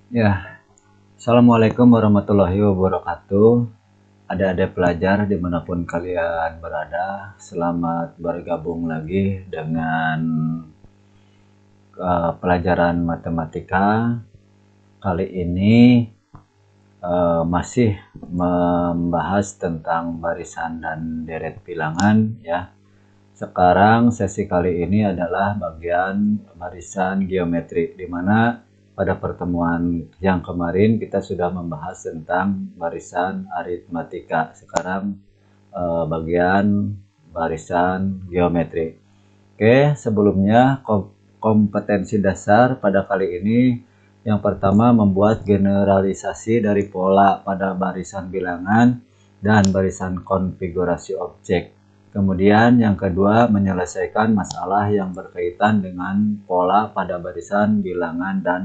Ya, Assalamualaikum warahmatullahi wabarakatuh. Adik-adik pelajar dimanapun kalian berada, selamat bergabung lagi dengan pelajaran matematika. Kali ini masih membahas tentang barisan dan deret bilangan ya. Sekarang sesi kali ini adalah bagian barisan geometri, di mana pada pertemuan yang kemarin kita sudah membahas tentang barisan aritmatika. Sekarang bagian barisan geometri. Oke, sebelumnya kompetensi dasar pada kali ini yang pertama membuat generalisasi dari pola pada barisan bilangan dan barisan konfigurasi objek. Kemudian yang kedua menyelesaikan masalah yang berkaitan dengan pola pada barisan bilangan dan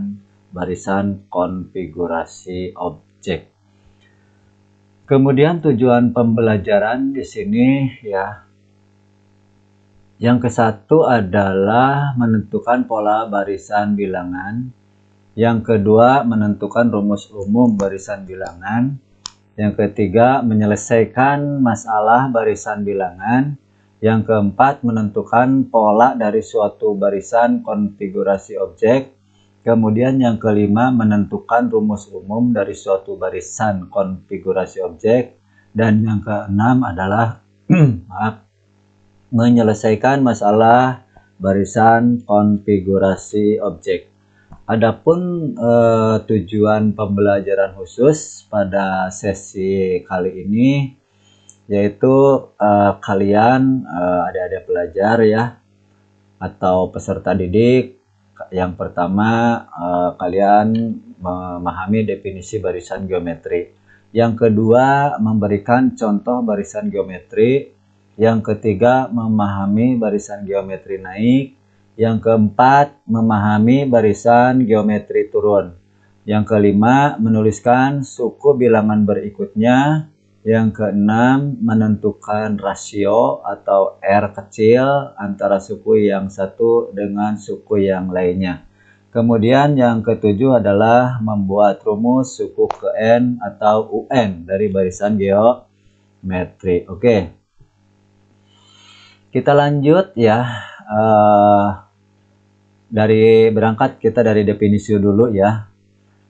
barisan konfigurasi objek. Kemudian tujuan pembelajaran di sini ya. Yang ke-1 adalah menentukan pola barisan bilangan. Yang kedua menentukan rumus umum barisan bilangan. Yang ketiga, menyelesaikan masalah barisan bilangan. Yang keempat, menentukan pola dari suatu barisan konfigurasi objek. Kemudian yang kelima, menentukan rumus umum dari suatu barisan konfigurasi objek. Dan yang keenam adalah menyelesaikan masalah barisan konfigurasi objek. Adapun tujuan pembelajaran khusus pada sesi kali ini yaitu kalian adik-adik pelajar ya atau peserta didik, yang pertama kalian memahami definisi barisan geometri. Yang kedua memberikan contoh barisan geometri. Yang ketiga memahami barisan geometri naik. Yang keempat, memahami barisan geometri turun. Yang kelima, menuliskan suku bilangan berikutnya. Yang keenam, menentukan rasio atau R kecil antara suku yang satu dengan suku yang lainnya. Kemudian yang ketujuh adalah membuat rumus suku ke N atau UN dari barisan geometri. Oke, kita lanjut ya. Kita dari definisi dulu ya.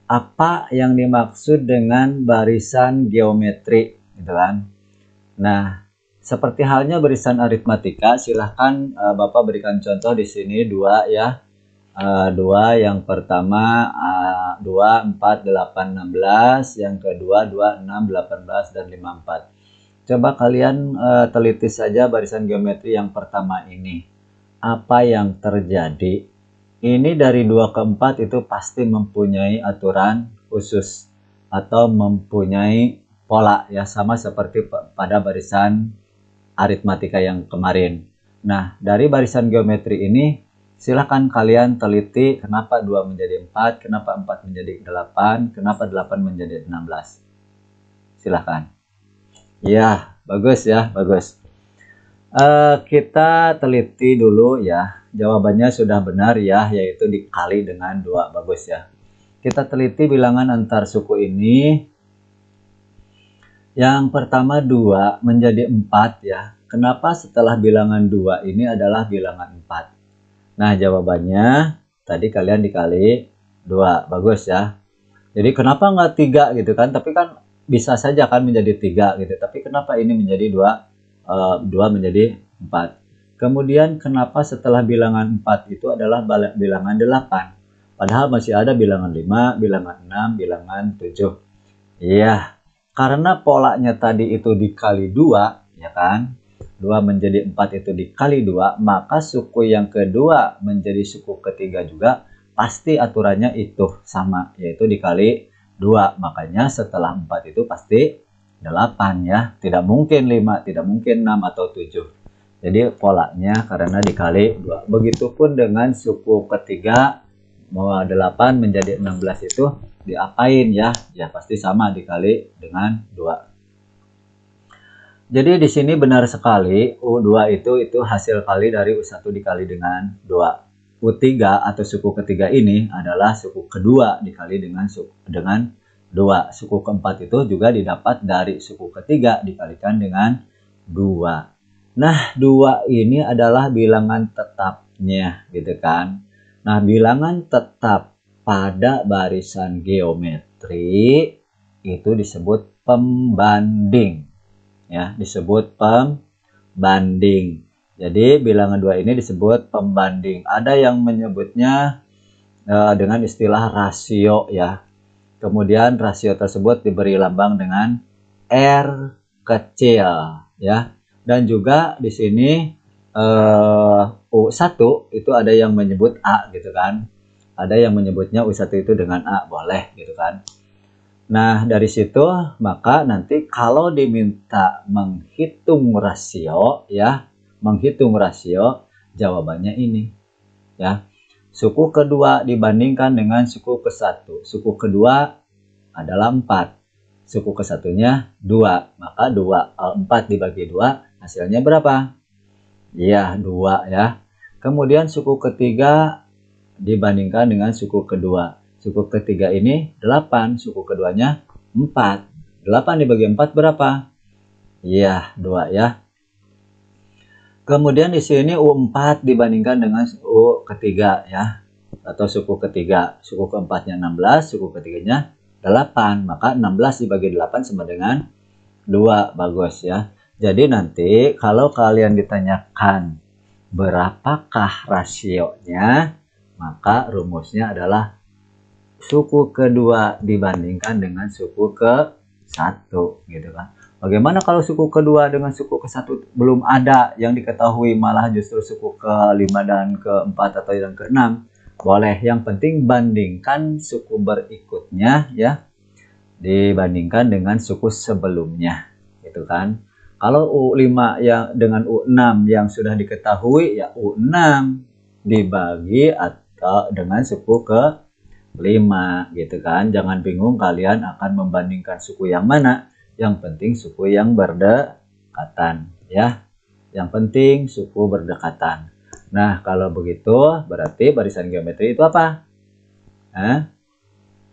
Apa yang dimaksud dengan barisan geometri gitu kan. Nah, seperti halnya barisan aritmatika, silahkan Bapak berikan contoh di sini dua ya. Dua, yang pertama 2, 4, 8, 16, yang kedua 2, 6, 18 dan 54. Coba kalian teliti saja barisan geometri yang pertama ini. Apa yang terjadi? Ini dari 2 ke 4 itu pasti mempunyai aturan khusus atau mempunyai pola ya, sama seperti pada barisan aritmatika yang kemarin. Nah, dari barisan geometri ini silakan kalian teliti kenapa 2 menjadi 4, kenapa 4 menjadi 8, kenapa 8 menjadi 16. Silahkan. Ya, bagus ya, bagus. Kita teliti dulu ya. Jawabannya sudah benar ya, yaitu dikali dengan 2. Bagus ya. Kita teliti bilangan antar suku ini. Yang pertama 2 menjadi 4 ya. Kenapa setelah bilangan 2 ini adalah bilangan 4? Nah, jawabannya tadi kalian dikali 2. Bagus ya. Jadi kenapa nggak 3 gitu kan? Tapi kan bisa saja kan menjadi 3 gitu. Tapi kenapa ini menjadi 2 menjadi 4. Kemudian kenapa setelah bilangan 4 itu adalah bilangan 8? Padahal masih ada bilangan 5, bilangan 6, bilangan 7. Iya, karena polanya tadi itu dikali 2, ya kan? 2 menjadi 4 itu dikali 2, maka suku yang kedua menjadi suku ketiga juga pasti aturannya itu sama, yaitu dikali 2. Makanya setelah 4 itu pasti 8 ya, tidak mungkin 5, tidak mungkin 6 atau 7. Jadi polanya karena dikali 2. Begitupun dengan suku ketiga, mau 8 menjadi 16 itu diapain ya? Ya pasti sama, dikali dengan 2. Jadi di sini benar sekali U2 itu hasil kali dari U1 dikali dengan 2. U3 atau suku ketiga ini adalah suku kedua dikali dengan 2. Suku keempat itu juga didapat dari suku ketiga dikalikan dengan 2. Nah, 2 ini adalah bilangan tetapnya gitu kan. Nah, bilangan tetap pada barisan geometri itu disebut pembanding. Ya, disebut pembanding. Jadi bilangan 2 ini disebut pembanding. Ada yang menyebutnya dengan istilah rasio ya. Kemudian rasio tersebut diberi lambang dengan R kecil ya. Dan juga di sini U1 itu ada yang menyebut A gitu kan. Ada yang menyebutnya U1 itu dengan A, boleh gitu kan. Nah, dari situ maka nanti kalau diminta menghitung rasio ya, menghitung rasio, jawabannya ini ya. Suku kedua dibandingkan dengan suku ke-1. Suku kedua adalah 4. Suku ke-1-nya 2. Maka 4 dibagi 2 hasilnya berapa? Ya, 2 ya. Kemudian suku ketiga dibandingkan dengan suku kedua. Suku ketiga ini 8, suku keduanya 4. 8 dibagi 4 berapa? Ya, 2 ya. Kemudian di sini U4 dibandingkan dengan U ketiga ya. Atau suku ketiga. Suku keempatnya 16, suku ketiganya 8. Maka 16 dibagi 8 sama dengan 2. Bagus ya. Jadi nanti kalau kalian ditanyakan berapakah rasionya, maka rumusnya adalah suku kedua dibandingkan dengan suku ke-1 gitu kan. Bagaimana kalau suku kedua dengan suku ke-1 belum ada yang diketahui, malah justru suku ke-5 dan ke-4 atau yang ke-6? Boleh, yang penting bandingkan suku berikutnya ya, dibandingkan dengan suku sebelumnya gitu kan. Kalau U5 yang dengan U6 yang sudah diketahui ya U6 dibagi atau dengan suku ke-5 gitu kan. Jangan bingung kalian akan membandingkan suku yang mana. Yang penting suku yang berdekatan ya. Yang penting suku berdekatan. Nah, kalau begitu berarti barisan geometri itu apa?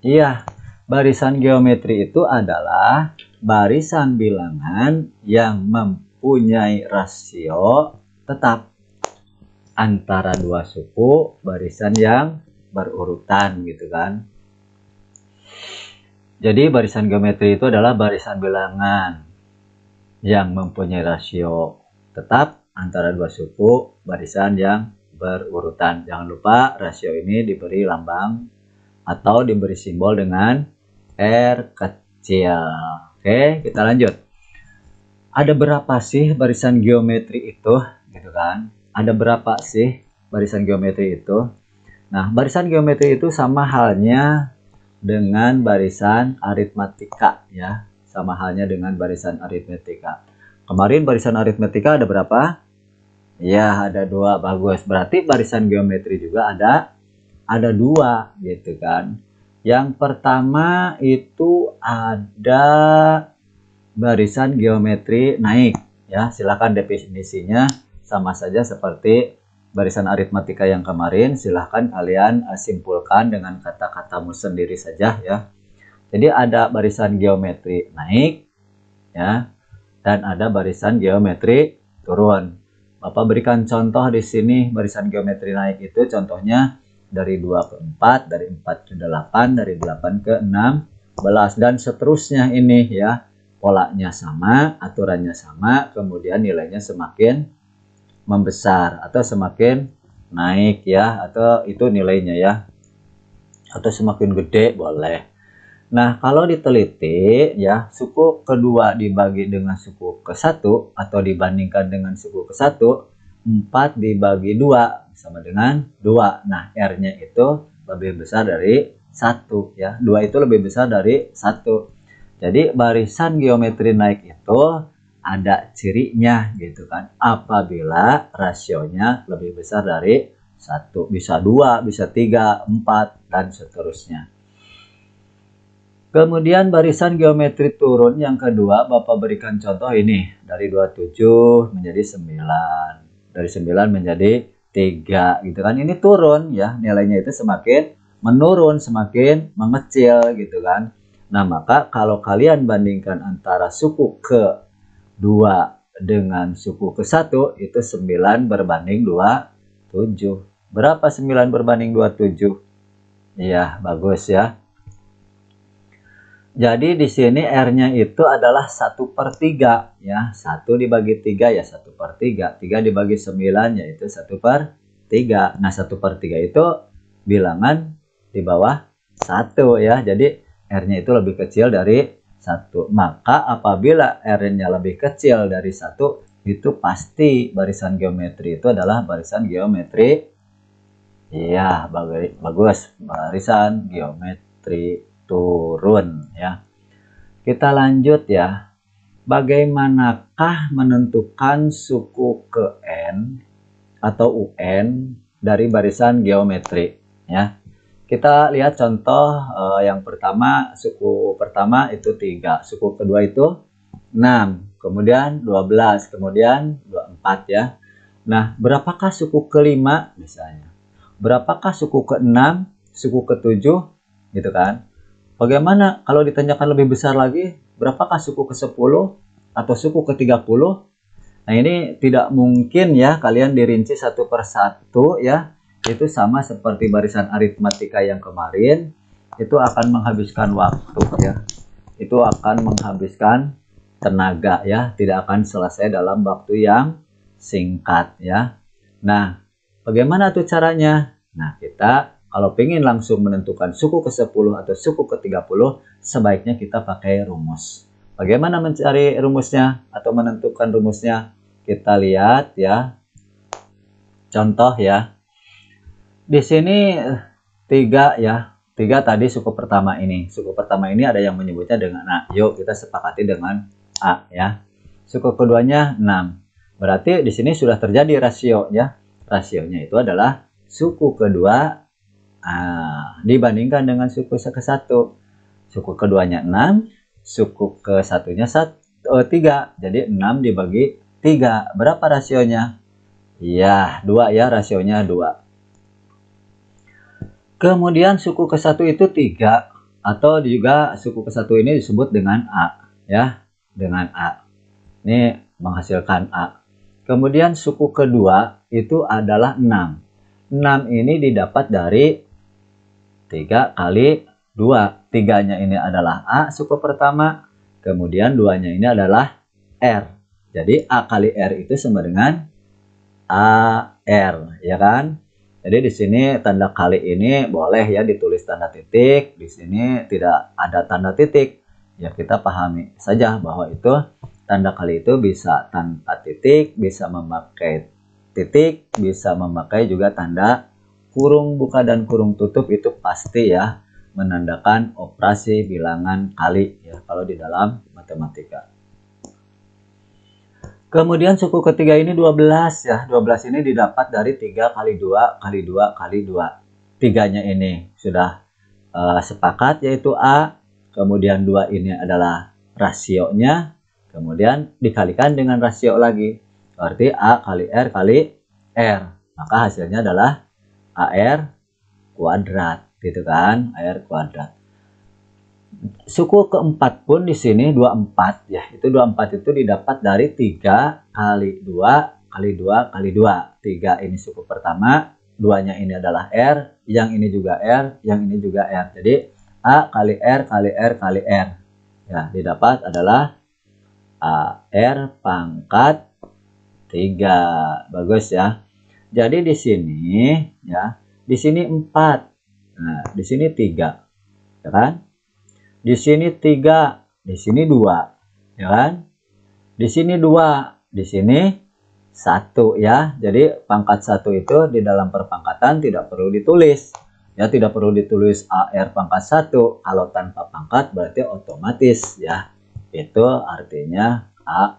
Iya, barisan geometri itu adalah barisan bilangan yang mempunyai rasio tetap antara dua suku barisan yang berurutan gitu kan. Jadi barisan geometri itu adalah barisan bilangan yang mempunyai rasio tetap antara dua suku barisan yang berurutan. Jangan lupa rasio ini diberi lambang atau diberi simbol dengan R kecil. Oke, kita lanjut. Ada berapa sih barisan geometri itu? Gitu kan? Ada berapa sih barisan geometri itu? Nah, barisan geometri itu sama halnya dengan barisan aritmatika ya. Sama halnya dengan barisan aritmatika. Kemarin barisan aritmatika ada berapa? Ya, ada 2. Bagus. Berarti barisan geometri juga ada 2 gitu kan. Yang pertama itu ada barisan geometri naik ya. Silakan definisinya sama saja seperti barisan aritmatika yang kemarin. Silakan kalian simpulkan dengan kata-katamu sendiri saja ya. Jadi ada barisan geometri naik ya, dan ada barisan geometri turun. Bapak berikan contoh di sini. Barisan geometri naik itu contohnya dari 2 ke 4, dari 4 ke 8, dari 8 ke 16, dan seterusnya ini ya. Polanya sama, aturannya sama, kemudian nilainya semakin membesar atau semakin naik ya, atau itu nilainya ya. Atau semakin gede boleh. Nah, kalau diteliti ya, suku kedua dibagi dengan suku ke-1 atau dibandingkan dengan suku ke-1, 4 dibagi 2 sama dengan 2. Nah, R-nya itu lebih besar dari 1 ya. 2 itu lebih besar dari 1. Jadi barisan geometri naik itu ada cirinya gitu kan. Apabila rasionya lebih besar dari 1. Bisa 2, bisa 3, 4, dan seterusnya. Kemudian barisan geometri turun yang kedua, Bapak berikan contoh ini. Dari 27 menjadi 9. Dari 9 menjadi 3 gitu kan. Ini turun ya, nilainya itu semakin menurun, semakin mengecil gitu kan. Nah, maka kalau kalian bandingkan antara suku ke-2 dengan suku ke-1 itu 9 berbanding 27. Berapa 9 berbanding 27? Iya, bagus ya. Jadi di sini R-nya itu adalah 1/3 ya. 1 dibagi 3 ya 1/3. 3 dibagi 9 yaitu 1/3. Nah, 1/3 itu bilangan di bawah 1 ya. Jadi R-nya itu lebih kecil dari 1. Maka apabila R-nya lebih kecil dari 1, itu pasti barisan geometri itu adalah barisan geometri. Iya, bagus. Barisan geometri turun ya. Kita lanjut ya. Bagaimanakah menentukan suku ke N atau UN dari barisan geometri ya? Kita lihat contoh yang pertama, suku pertama itu 3, suku kedua itu 6, kemudian 12, kemudian 24 ya. Nah, berapakah suku kelima misalnya? Berapakah suku ke-6, suku ke-7 gitu kan? Bagaimana kalau ditanyakan lebih besar lagi, berapakah suku ke-10 atau suku ke-30? Nah, ini tidak mungkin ya kalian dirinci satu per satu ya. Itu sama seperti barisan aritmatika yang kemarin, itu akan menghabiskan waktu ya. Itu akan menghabiskan tenaga ya, tidak akan selesai dalam waktu yang singkat ya. Nah, bagaimana tuh caranya? Nah, kita kalau ingin langsung menentukan suku ke-10 atau suku ke-30, sebaiknya kita pakai rumus. Bagaimana mencari rumusnya atau menentukan rumusnya? Kita lihat ya. Contoh ya. Di sini 3 ya. 3 tadi suku pertama ini. Suku pertama ini ada yang menyebutnya dengan A. Yuk kita sepakati dengan A ya. Suku keduanya 6. Berarti di sini sudah terjadi rasio ya. Rasionya itu adalah suku kedua dibandingkan dengan suku ke-1. Suku keduanya 6, suku ke-1-nya 3. Jadi 6 dibagi 3. Berapa rasionya? Iya, 2 ya, rasionya 2. Kemudian suku ke-1 itu 3 atau juga suku ke-1 ini disebut dengan A ya, dengan A. Ini menghasilkan A. Kemudian suku kedua itu adalah 6. 6 ini didapat dari 3 kali 2. 3-nya ini adalah A suku pertama. Kemudian 2-nya ini adalah R. Jadi A kali R itu sama dengan AR, ya kan? Jadi di sini tanda kali ini boleh ya ditulis tanda titik. Di sini tidak ada tanda titik. Ya kita pahami saja bahwa itu tanda kali itu bisa tanpa titik, bisa memakai titik, bisa memakai juga tanda kurung buka dan kurung tutup. Itu pasti ya menandakan operasi bilangan kali ya kalau di dalam matematika. Kemudian suku ketiga ini 12 ya. 12 ini didapat dari 3 kali 2 kali 2 kali 2. 3-nya ini sudah sepakat yaitu A. Kemudian 2 ini adalah rasionya. Kemudian dikalikan dengan rasio lagi. Berarti A kali R kali R. Maka hasilnya adalah AR kuadrat gitu kan, AR kuadrat. Suku keempat pun di sini 24 ya. Itu 24 itu didapat dari 3 kali 2 kali 2 kali 2. 3 ini suku pertama, 2-nya ini adalah R, yang ini juga R, yang ini juga R. Jadi A kali R kali R kali R. Ya, didapat adalah AR pangkat 3. Bagus ya. Jadi di sini ya, di sini 4. Nah, di sini 3. Ya kan? Di sini 3, di sini 2. Ya kan? Di sini 2, di sini 1 ya. Jadi pangkat 1 itu di dalam perpangkatan tidak perlu ditulis. Ya, tidak perlu ditulis AR pangkat 1. Kalau tanpa pangkat berarti otomatis ya. Itu artinya A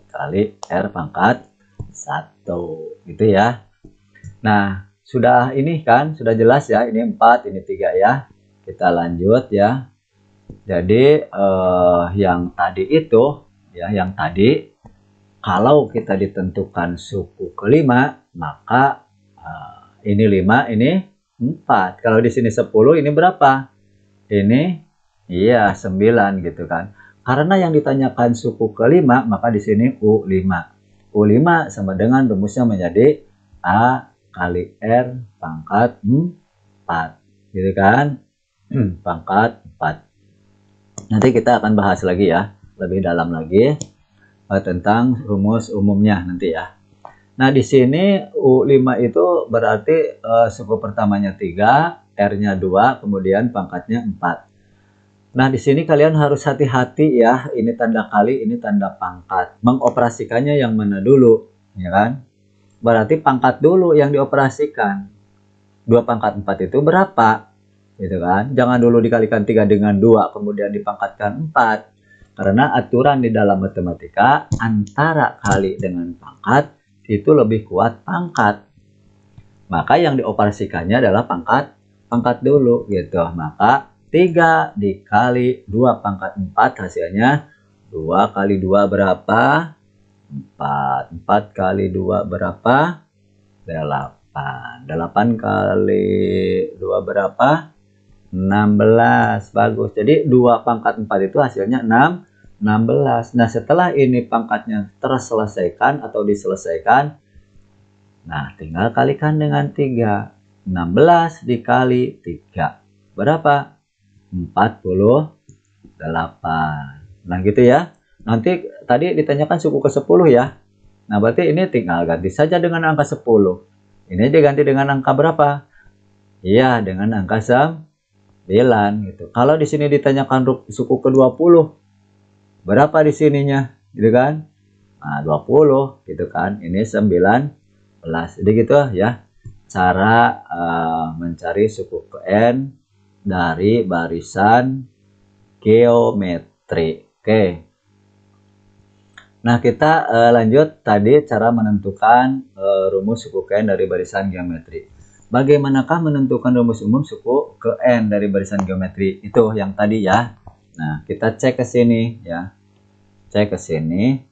kali R pangkat 1 gitu ya. Nah, sudah ini kan, sudah jelas ya, ini 4, ini 3 ya. Kita lanjut ya. Jadi yang tadi itu ya, yang tadi kalau kita ditentukan suku kelima, maka ini 5, ini 4. Kalau di sini 10, ini berapa? Ini iya 9 gitu kan. Karena yang ditanyakan suku kelima, maka di sini U5. U5 sama dengan rumusnya menjadi A kali R pangkat 4. Gitu kan? Pangkat 4. Nanti kita akan bahas lagi ya, lebih dalam lagi tentang rumus umumnya nanti ya. Nah, di sini U5 itu berarti suku pertamanya 3, R-nya 2, kemudian pangkatnya 4. Nah, di sini kalian harus hati-hati ya, ini tanda kali, ini tanda pangkat. Mengoperasikannya yang mana dulu, ya kan? Berarti pangkat dulu yang dioperasikan. 2 pangkat 4 itu berapa? Gitu kan? Jangan dulu dikalikan 3 dengan 2, kemudian dipangkatkan 4. Karena aturan di dalam matematika antara kali dengan pangkat itu lebih kuat pangkat. Maka yang dioperasikannya adalah pangkat dulu gitu. Maka 3 dikali 2 pangkat 4 hasilnya 2 kali 2 berapa? 4. 4 kali 2 berapa? 8. 8 kali 2 berapa? 16. Bagus. Jadi 2 pangkat 4 itu hasilnya 16. Nah, setelah ini pangkatnya terselesaikan atau diselesaikan, nah tinggal kalikan dengan 3. 16 dikali 3 berapa? 48. Nah gitu ya. Nanti tadi ditanyakan suku ke-10 ya. Nah berarti ini tinggal ganti saja dengan angka 10. Ini diganti dengan angka berapa? Iya, dengan angka 9 gitu. Kalau di sini ditanyakan suku ke-20, berapa di sininya? Gitu kan? Nah, 20 gitu kan. Ini 19. Jadi gitu ya. Cara mencari suku ke N dari barisan geometri. Oke. Nah, kita lanjut tadi cara menentukan rumus suku ke N dari barisan geometri. Bagaimanakah menentukan rumus umum suku ke N dari barisan geometri? Itu yang tadi ya. Nah, kita cek ke sini ya. Cek ke sini.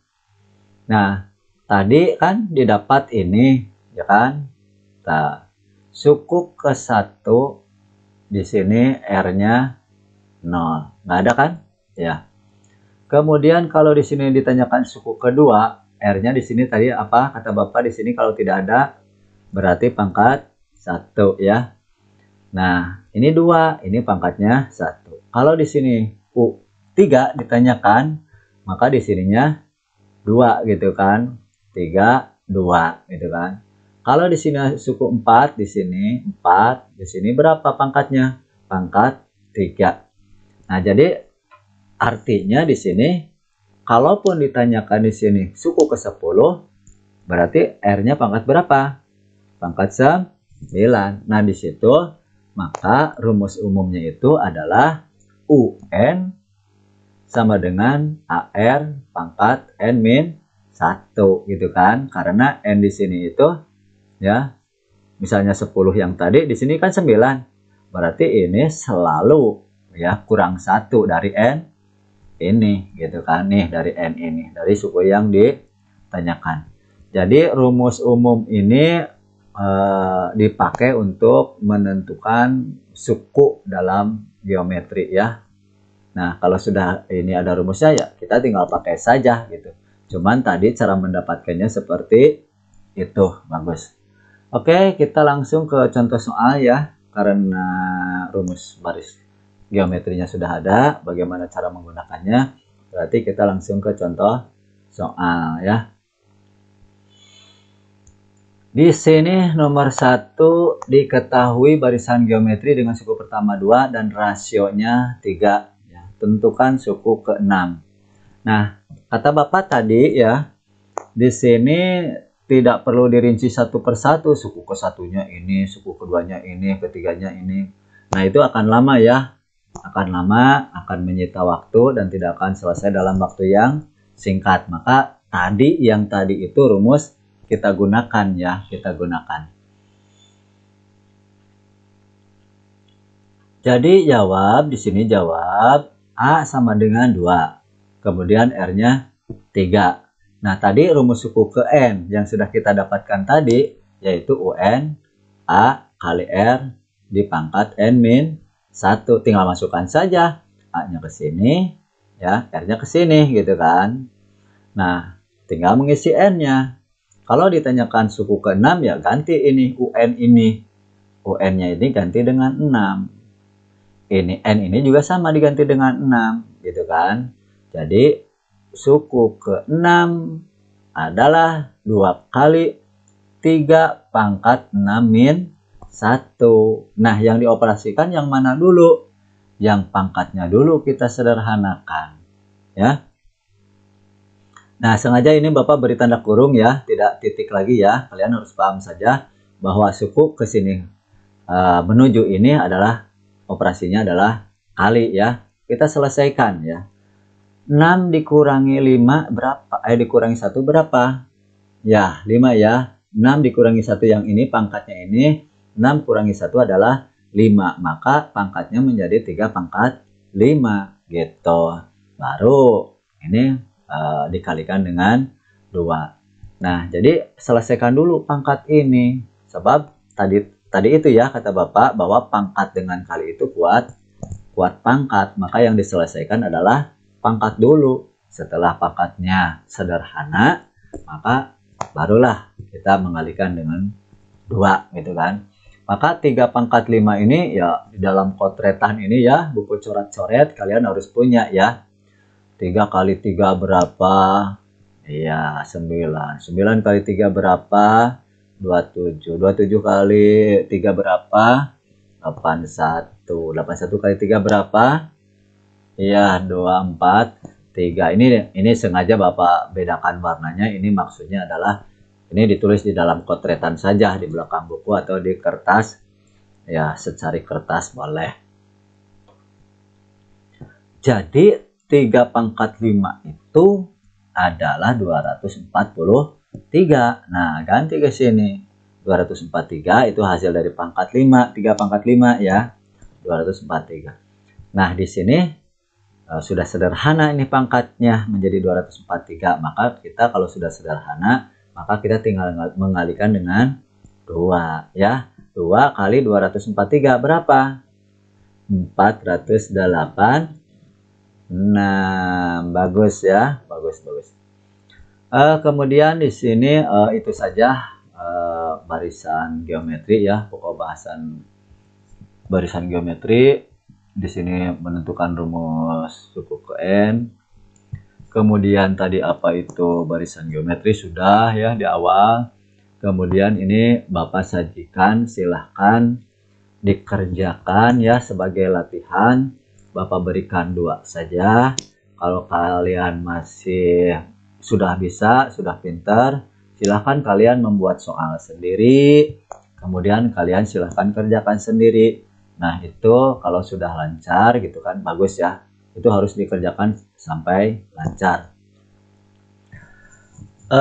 Nah, tadi kan didapat ini, ya kan? Nah, suku ke-1 di sini R-nya 0. Nggak ada kan? Ya. Kemudian kalau di sini ditanyakan suku kedua, R-nya di sini tadi apa? Kata Bapak di sini kalau tidak ada berarti pangkat 1 ya. Nah, ini 2, ini pangkatnya 1. Kalau di sini U3 ditanyakan, maka di sininya 2 gitu kan. 3, 2 gitu kan. Kalau di sini suku 4, di sini 4, di sini berapa pangkatnya? Pangkat 3. Nah, jadi artinya di sini kalaupun ditanyakan di sini suku ke-10, berarti R-nya pangkat berapa? Pangkat 9. Nah, di situ maka rumus umumnya itu adalah UN sama dengan AR pangkat N-1 gitu kan. Karena N di sini itu ya, misalnya 10 yang tadi, di sini kan 9. Berarti ini selalu ya kurang 1 dari N ini gitu kan. Nih dari N ini, dari suku yang ditanyakan. Jadi rumus umum ini dipakai untuk menentukan suku dalam geometri ya. Nah, kalau sudah ini ada rumusnya ya kita tinggal pakai saja gitu. Cuman tadi cara mendapatkannya seperti itu. Bagus. Oke, kita langsung ke contoh soal ya. Karena rumus baris geometrinya sudah ada, bagaimana cara menggunakannya. Berarti kita langsung ke contoh soal ya. Di sini nomor 1 diketahui barisan geometri dengan suku pertama 2 dan rasionya 3. Ya, tentukan suku ke-6. Nah, kata Bapak tadi ya, di sini tidak perlu dirinci satu persatu. Suku ke-1-nya ini, suku keduanya ini, ketiganya ini. Nah, itu akan lama ya. Akan lama, akan menyita waktu dan tidak akan selesai dalam waktu yang singkat. Maka yang tadi itu rumus kita gunakan ya, kita gunakan. Jadi jawab di sini jawab A sama dengan 2. Kemudian R-nya 3. Nah, tadi rumus suku ke N yang sudah kita dapatkan tadi, yaitu UN A kali R dipangkat N min 1. Tinggal masukkan saja. A-nya ke sini, ya, R-nya ke sini, gitu kan. Nah, tinggal mengisi N-nya. Kalau ditanyakan suku ke-6, ya ganti ini, UN ini. UN-nya ini ganti dengan 6. Ini N ini juga sama diganti dengan 6, gitu kan. Jadi, suku ke-6 adalah 2 kali 3 pangkat 6 min 1. Nah, yang dioperasikan yang mana dulu? Yang pangkatnya dulu kita sederhanakan. Ya. Nah, sengaja ini Bapak beri tanda kurung ya, tidak titik lagi ya. Kalian harus paham saja bahwa suku ke sini menuju ini adalah operasinya adalah kali ya. Kita selesaikan ya. 6 dikurangi 5 berapa? Dikurangi 1 berapa? Ya, 5 ya. 6 dikurangi 1 yang ini pangkatnya ini. 6 kurangi 1 adalah 5. Maka pangkatnya menjadi 3 pangkat 5 gitu. Baru ini dikalikan dengan 2. Nah, jadi selesaikan dulu pangkat ini. Sebab tadi itu ya kata Bapak bahwa pangkat dengan kali itu kuat pangkat. Maka yang diselesaikan adalah pangkat dulu. Setelah pangkatnya sederhana, maka barulah kita mengalikan dengan 2 gitu kan. Maka 3 pangkat 5 ini ya di dalam kotretan ini ya, buku coret-coret kalian harus punya ya. 3 kali 3 berapa? Iya, 9. 9 kali 3 berapa? 27. 27 kali 3 berapa? 81. 81 kali 3 berapa? Iya, 24. 3. Ini sengaja Bapak bedakan warnanya. Ini maksudnya adalah ini ditulis di dalam kotretan saja di belakang buku atau di kertas. Ya, secari kertas boleh. Jadi 3 pangkat 5 itu adalah 243. Nah, ganti ke sini. 243 itu hasil dari pangkat 5. 3 pangkat 5 ya. 243. Nah, di sini sudah sederhana ini pangkatnya menjadi 243. Maka kita kalau sudah sederhana, maka kita tinggal mengalikan dengan 2 ya. 2 kali 243 berapa? 408. Nah, bagus ya, bagus. Kemudian di sini itu saja barisan geometri ya, pokok bahasan barisan geometri. Di sini menentukan rumus suku ke N. Kemudian tadi apa itu barisan geometri sudah ya di awal. Kemudian ini Bapak sajikan, silahkan dikerjakan ya sebagai latihan. Bapak berikan 2 saja. Kalau kalian masih sudah bisa, sudah pintar, silahkan kalian membuat soal sendiri. Kemudian kalian silahkan kerjakan sendiri. Nah, itu kalau sudah lancar gitu kan, bagus ya. Itu harus dikerjakan sampai lancar.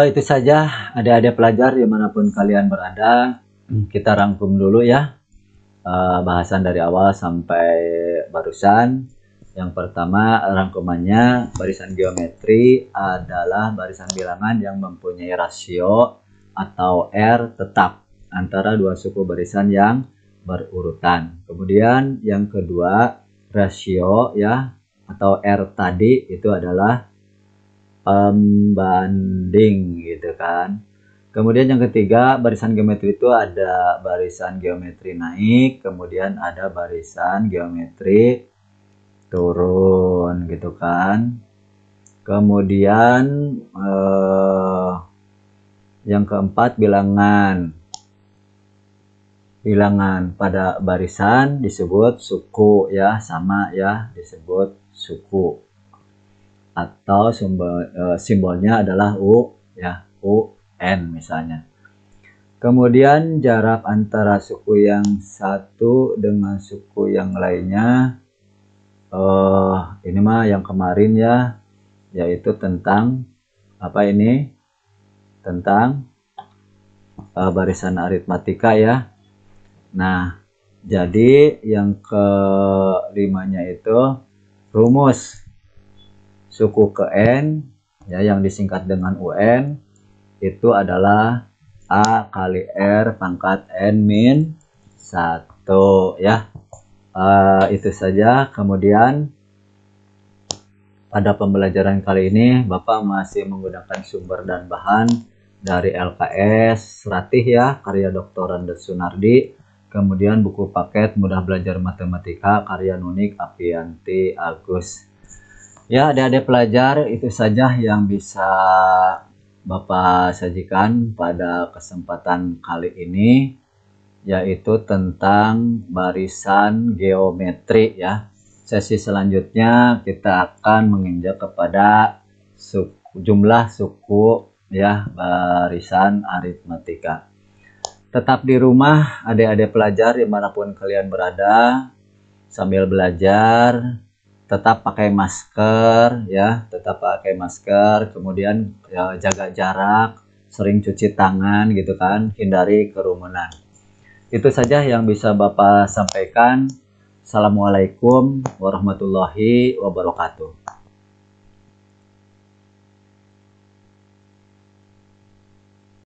Itu saja adik-adik pelajar dimanapun kalian berada. Kita rangkum dulu ya. Bahasan dari awal sampai barusan. Yang pertama rangkumannya, barisan geometri adalah barisan bilangan yang mempunyai rasio atau R tetap antara dua suku barisan yang berurutan. Kemudian yang kedua, rasio ya atau R tadi itu adalah pembanding gitu kan. Kemudian yang ketiga, barisan geometri itu ada barisan geometri naik, kemudian ada barisan geometri turun gitu kan. Kemudian yang keempat, bilangan pada barisan disebut suku ya, sama ya, disebut suku atau simbolnya adalah U ya, UN misalnya. Kemudian jarak antara suku yang satu dengan suku yang lainnya, ini mah yang kemarin ya, yaitu tentang apa ini, tentang barisan aritmatika ya. Nah, jadi yang kelimanya itu rumus suku ke N ya, yang disingkat dengan UN itu adalah A kali R pangkat N min 1 ya. Itu saja. Kemudian pada pembelajaran kali ini Bapak masih menggunakan sumber dan bahan dari LKS Ratih ya, karya Dr. Andes Sunardi. Kemudian buku paket Mudah Belajar Matematika karya Nunik Apianti Agus. Ya, adik-adik pelajar, itu saja yang bisa Bapak sajikan pada kesempatan kali ini, yaitu tentang barisan geometri ya. Sesi selanjutnya kita akan menginjak kepada jumlah suku ya, barisan aritmatika. Tetap di rumah adik-adik pelajar dimanapun kalian berada, sambil belajar tetap pakai masker ya, tetap pakai masker, kemudian ya, jaga jarak, sering cuci tangan gitu kan, hindari kerumunan. Itu saja yang bisa Bapak sampaikan. Assalamualaikum warahmatullahi wabarakatuh.